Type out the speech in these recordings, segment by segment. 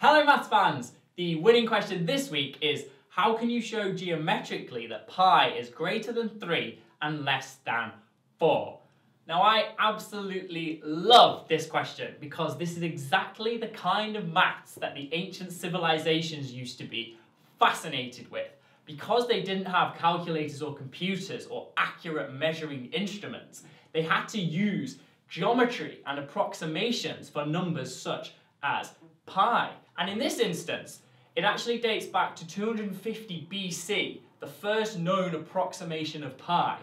Hello maths fans! The winning question this week is, how can you show geometrically that pi is greater than 3 and less than 4? Now I absolutely love this question because this is exactly the kind of maths that the ancient civilizations used to be fascinated with. Because they didn't have calculators or computers or accurate measuring instruments, they had to use geometry and approximations for numbers such as pi. And in this instance, it actually dates back to 250 BC, the first known approximation of pi,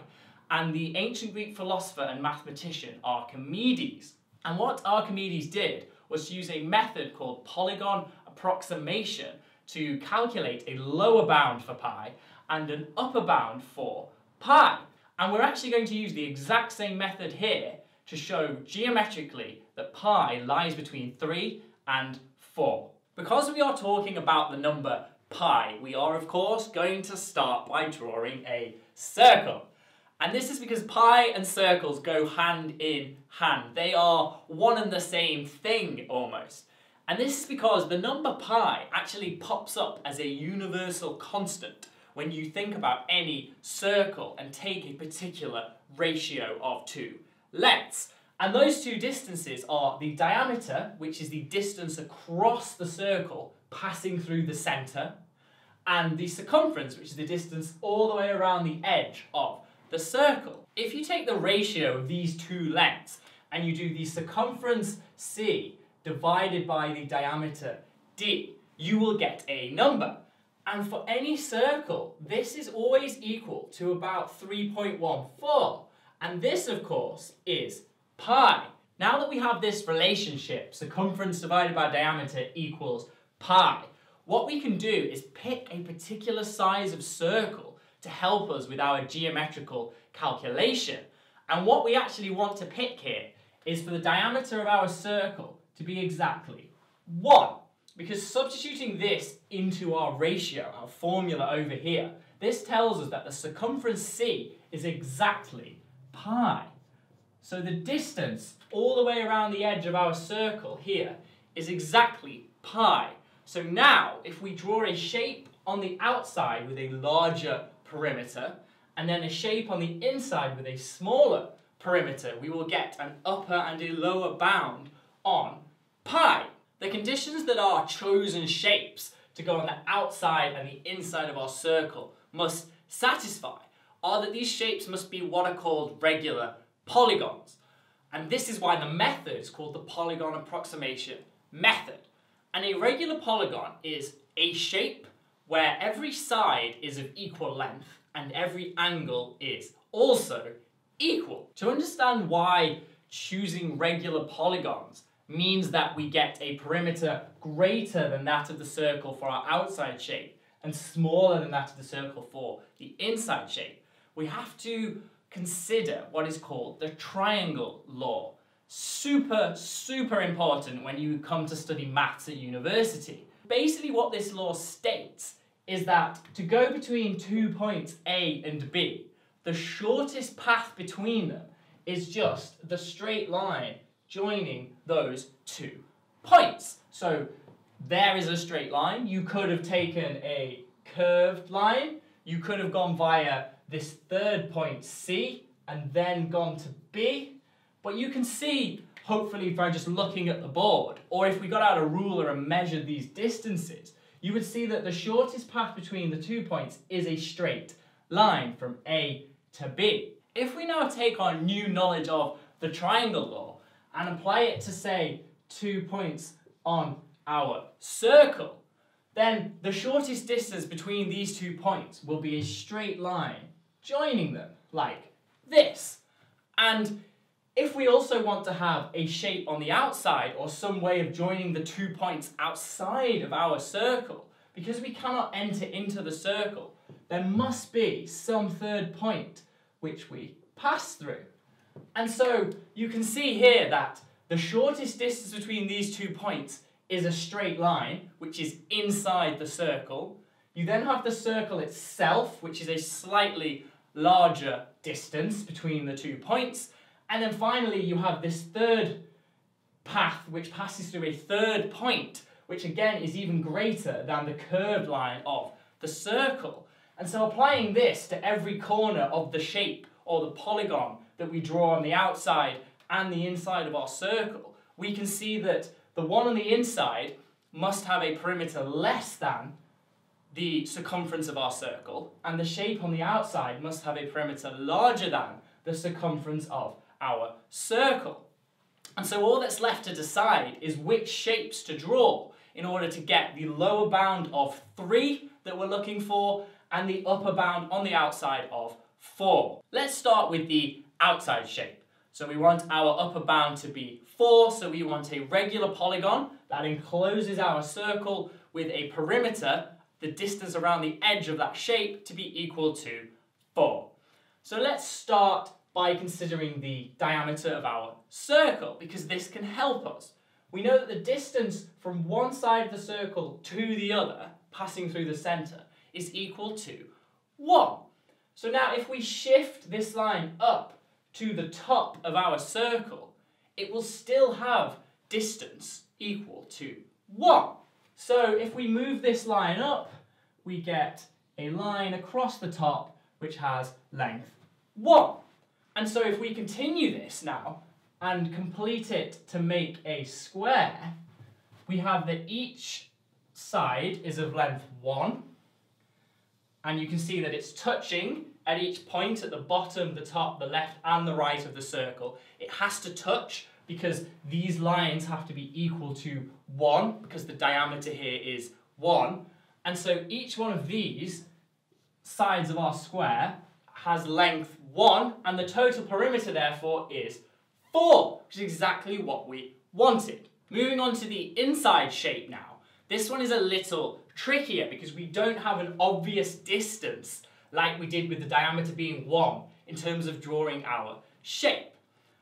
and the ancient Greek philosopher and mathematician Archimedes. And what Archimedes did was to use a method called polygon approximation to calculate a lower bound for pi and an upper bound for pi. And we're actually going to use the exact same method here to show geometrically that pi lies between 3 and 4. Because we are talking about the number pi, we are of course going to start by drawing a circle. And this is because pi and circles go hand in hand. They are one and the same thing almost. And this is because the number pi actually pops up as a universal constant when you think about any circle and take a particular ratio of two lengths. And those two distances are the diameter, which is the distance across the circle passing through the centre, and the circumference, which is the distance all the way around the edge of the circle. If you take the ratio of these two lengths and you do the circumference c divided by the diameter d, you will get a number. And for any circle, this is always equal to about 3.14. And this, of course, is pi. Now that we have this relationship, circumference divided by diameter equals pi, what we can do is pick a particular size of circle to help us with our geometrical calculation. And what we actually want to pick here is for the diameter of our circle to be exactly 1. Because substituting this into our ratio, our formula over here, this tells us that the circumference c is exactly pi. So the distance all the way around the edge of our circle here is exactly pi. So now, if we draw a shape on the outside with a larger perimeter, and then a shape on the inside with a smaller perimeter, we will get an upper and a lower bound on pi. The conditions that our chosen shapes to go on the outside and the inside of our circle must satisfy are that these shapes must be what are called regular polygons. And this is why the method is called the polygon approximation method. And a regular polygon is a shape where every side is of equal length and every angle is also equal. To understand why choosing regular polygons means that we get a perimeter greater than that of the circle for our outside shape and smaller than that of the circle for the inside shape, we have to consider what is called the triangle law. Super important when you come to study maths at university. Basically what this law states is that to go between 2 points A and B, the shortest path between them is just the straight line joining those 2 points. So there is a straight line. You could have taken a curved line. You could have gone via this third point C and then gone to B. But you can see, hopefully by just looking at the board, or if we got out a ruler and measured these distances, you would see that the shortest path between the 2 points is a straight line from A to B. If we now take our new knowledge of the triangle law and apply it to, say, 2 points on our circle, then the shortest distance between these 2 points will be a straight line joining them, like this. And if we also want to have a shape on the outside or some way of joining the 2 points outside of our circle, because we cannot enter into the circle, there must be some third point which we pass through. And so you can see here that the shortest distance between these 2 points is a straight line, which is inside the circle. You then have the circle itself, which is a slightly larger distance between the 2 points. And then finally you have this third path which passes through a third point, which again is even greater than the curved line of the circle. And so applying this to every corner of the shape or the polygon that we draw on the outside and the inside of our circle, we can see that the one on the inside must have a perimeter less than the circumference of our circle, and the shape on the outside must have a perimeter larger than the circumference of our circle. And so all that's left to decide is which shapes to draw in order to get the lower bound of 3 that we're looking for and the upper bound on the outside of 4. Let's start with the outside shape. So we want our upper bound to be 4, so we want a regular polygon that encloses our circle with a perimeter, the distance around the edge of that shape, to be equal to 4. So let's start by considering the diameter of our circle, because this can help us. We know that the distance from one side of the circle to the other, passing through the centre, is equal to 1. So now if we shift this line up to the top of our circle, it will still have distance equal to 1. So if we move this line up, we get a line across the top which has length 1. And so if we continue this now and complete it to make a square, we have that each side is of length 1, and you can see that it's touching at each point at the bottom, the top, the left and the right of the circle. It has to touch because these lines have to be equal to 1, because the diameter here is 1. And so each one of these sides of our square has length 1, and the total perimeter therefore is 4, which is exactly what we wanted. Moving on to the inside shape now. This one is a little trickier because we don't have an obvious distance like we did with the diameter being 1 in terms of drawing our shape.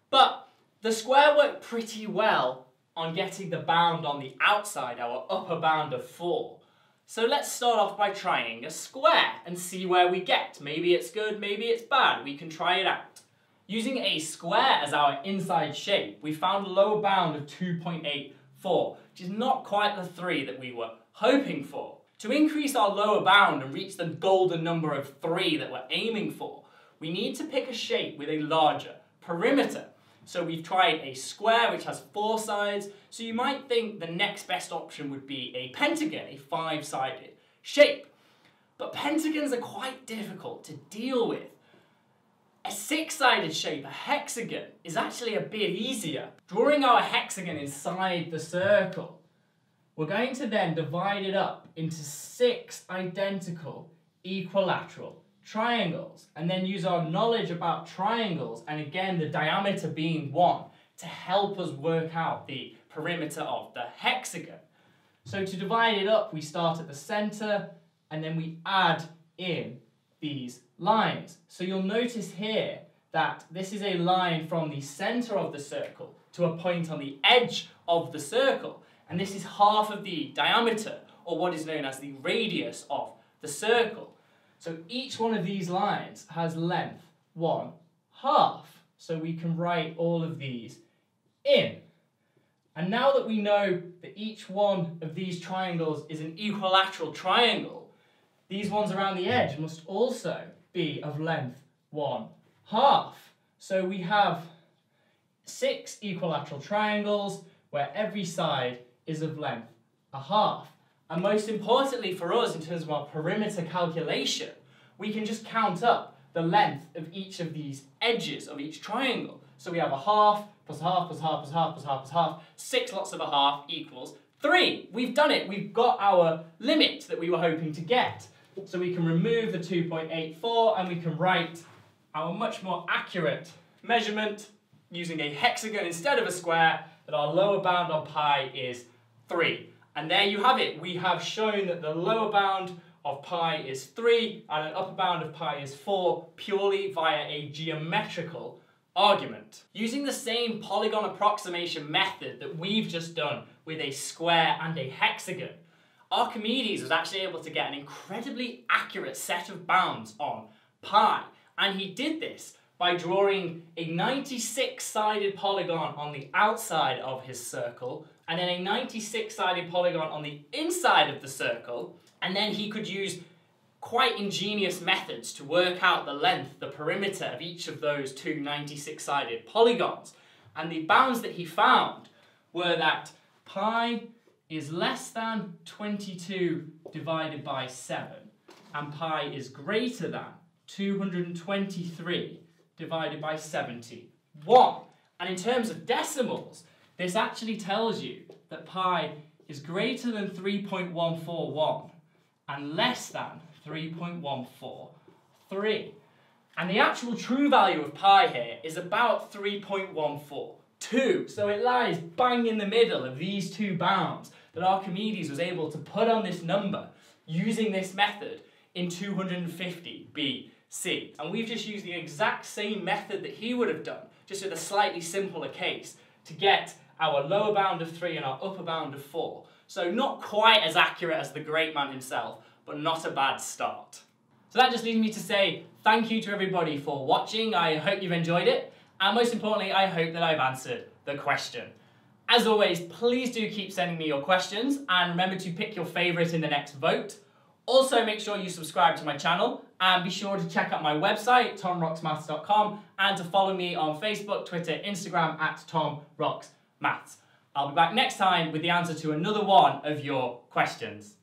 But the square worked pretty well on getting the bound on the outside, our upper bound of 4. So let's start off by trying a square and see where we get. Maybe it's good, maybe it's bad. We can try it out. Using a square as our inside shape, we found a lower bound of 2.84, which is not quite the 3 that we were hoping for. To increase our lower bound and reach the golden number of 3 that we're aiming for, we need to pick a shape with a larger perimeter. So we've tried a square which has 4 sides, so you might think the next best option would be a pentagon, a 5-sided shape. But pentagons are quite difficult to deal with. A 6-sided shape, a hexagon, is actually a bit easier. Drawing our hexagon inside the circle, we're going to then divide it up into 6 identical equilateral triangles, and then use our knowledge about triangles, and again the diameter being 1, to help us work out the perimeter of the hexagon. So to divide it up, we start at the centre, and then we add in these lines. So you'll notice here that this is a line from the centre of the circle to a point on the edge of the circle, and this is half of the diameter, or what is known as the radius of the circle. So each one of these lines has length 1/2. So we can write all of these in. And now that we know that each one of these triangles is an equilateral triangle, these ones around the edge must also be of length 1/2. So we have 6 equilateral triangles where every side is of length 1/2. And most importantly for us, in terms of our perimeter calculation, we can just count up the length of each of these edges of each triangle. So we have 1/2 plus 1/2 plus 1/2 plus 1/2 plus 1/2 plus 1/2. 6 lots of 1/2 equals 3. We've done it. We've got our limit that we were hoping to get. So we can remove the 2.84 and we can write our much more accurate measurement using a hexagon instead of a square, that our lower bound on pi is 3. And there you have it. We have shown that the lower bound of pi is 3 and an upper bound of pi is 4 purely via a geometrical argument. Using the same polygon approximation method that we've just done with a square and a hexagon, Archimedes was actually able to get an incredibly accurate set of bounds on pi. And he did this by drawing a 96-sided polygon on the outside of his circle and then a 96-sided polygon on the inside of the circle, and then he could use quite ingenious methods to work out the length, the perimeter of each of those two 96-sided polygons. And the bounds that he found were that pi is less than 22 divided by 7, and pi is greater than 223 divided by 71. And in terms of decimals, this actually tells you that pi is greater than 3.141 and less than 3.143. And the actual true value of pi here is about 3.142. So it lies bang in the middle of these two bounds that Archimedes was able to put on this number using this method in 250 BC. And we've just used the exact same method that he would have done, just with a slightly simpler case, to get our lower bound of 3 and our upper bound of 4. So not quite as accurate as the great man himself, but not a bad start. So that just leaves me to say thank you to everybody for watching. I hope you've enjoyed it, and most importantly, I hope that I've answered the question. As always, please do keep sending me your questions, and remember to pick your favourite in the next vote. Also, make sure you subscribe to my channel, and be sure to check out my website, tomrocksmaths.com, and to follow me on Facebook, Twitter, Instagram at tomrocksmaths. I'll be back next time with the answer to another one of your questions.